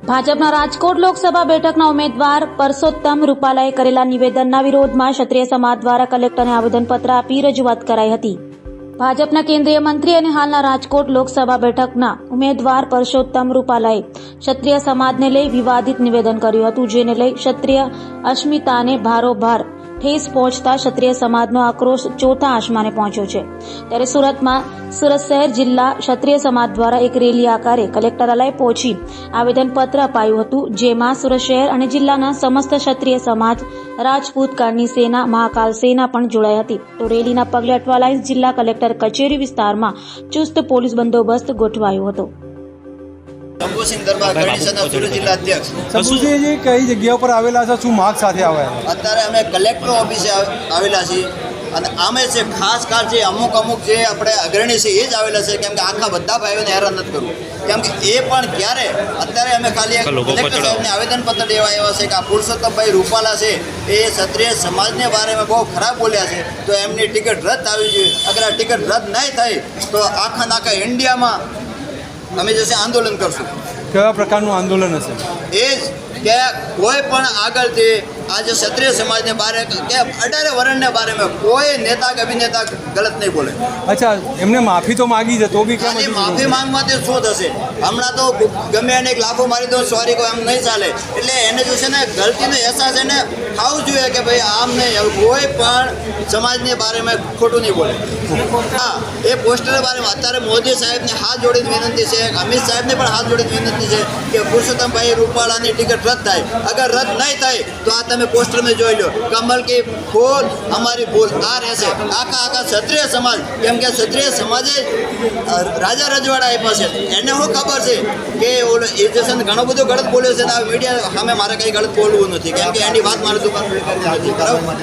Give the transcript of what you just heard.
ભાજપના રાજકોટ લોકસભા બેઠકના ઉમેદવાર પરસોત્તમ રૂપાલાએ કરેલા નિવેદનના વિરોધમાં ક્ષત્રિય સમાજ દ્વારા કલેક્ટરને આવેદનપત્ર આપી રજૂઆત કરાઈ હતી। ભાજપના કેન્દ્રીય મંત્રી અને હાલના રાજકોટ લોકસભા બેઠકના ઉમેદવાર પરસોત્તમ રૂપાલાએ ક્ષત્રિય સમાજને લઈ વિવાદિત નિવેદન કર્યું હતું, જેને લઈ ક્ષત્રિય અસ્મિતાને ભારોભાર ઠેસ પહોંચતા ક્ષત્રિય સમાજનો આક્રોશ ચોથા આસમાને પહોંચ્યો છે। ત્યારે સુરતમાં સુરત શહેર જિલ્લા ક્ષત્રિય સમાજ દ્વારા એક રેલી આકારે કલેક્ટરાલય પહોંચી આવેદનપત્ર અપાયું હતું, જેમાં સુરત શહેર અને જિલ્લાના સમસ્ત ક્ષત્રિય સમાજ, રાજપૂત કરણી સેના, મહાકાલ સેના પણ જોડાઈ હતી। તો રેલીના પગલે અઠવાલાઇન્સ જિલ્લા કલેક્ટર કચેરી વિસ્તારમાં ચુસ્ત પોલીસ બંદોબસ્ત ગોઠવાયો હતો। શંભુસિંહ દરબાર કરણી સેના સુરત જિલ્લા અધ્યક્ષ। શંભુસિંહજી કઈ જગ્યા ઉપર આવેલા છે, શું માગ સાથે આવ્યા? અત્યારે અમે કલેક્ટર ઓફિસે આવેલા છીએ અને આમે છે ખાસ જે અમુક જે આપણે અગ્રણી છે એ જ આવેલા છે, કેમ કે આખા બધા ભાઈઓને હેરાન નથી કરવું, કેમ કે એ પણ ક્યારે અત્યારે અમે ખાલી કલેક્ટર સાહેબને આવેદનપત્ર દેવા આવ્યા છે કે આ પુરુષોત્તમભાઈ રૂપાલા છે એ ક્ષત્રિય સમાજને બારેમાં બહુ ખરાબ બોલ્યા છે, તો એમની ટિકિટ રદ થવી જોઈએ। અગર આ ટિકિટ રદ નહીં થાય તો આખા ઇન્ડિયામાં અમે જશે આંદોલન કરશું। કેવા પ્રકારનું આંદોલન હશે? એ જ કે કોઈ પણ આગળથી આજે ક્ષત્રિય સમાજને બારે કે 18 વર્ષને બારેમાં કોઈ નેતા કે અભિનેતા ગલત નહીં બોલે। અચ્છા, એમને માફી તો માગી છે તો બી કેમ ખાલી માફી માંગવાથી શું થશે? હમણાં તો ગમે એને એક લાફો મારી દો, સોરી કોઈ આમ નહીં ચાલે। એટલે એને જો છે ને ગલતીનો અહેસાસ એને થવું જોઈએ કે ભાઈ આમ નહીં, કોઈ પણ સમાજને બારેમાં ખોટું નહીં બોલે। હા, એ પોસ્ટરના બારેમાં અત્યારે મોદી સાહેબને હાથ જોડીને વિનંતી છે, અમિત સાહેબને પણ હાથ જોડીને વિનંતી છે કે પુરુષોત્તમભાઈ રૂપાલાની ટિકિટ રદ થાય। અગર રદ નહીં થાય તો આ તમે પોસ્ટર में જોઈ લો, કમલ की फूल हमारी भूल आ રહેશે। આખા ક્ષત્રિય સમાજ, કેમ કે ક્ષત્રિય સમાજે રાજા રજવાડા આપ્યા છે, એને શું ખબર છે કે ઓલો એ જશે ઘણો બધો ગલત બોલ્યો છે, આ મીડિયા સામે મારે કંઈ ગલત બોલવું નથી, કેમ કે એની વાત મારે દુકાન નથી, બરાબર।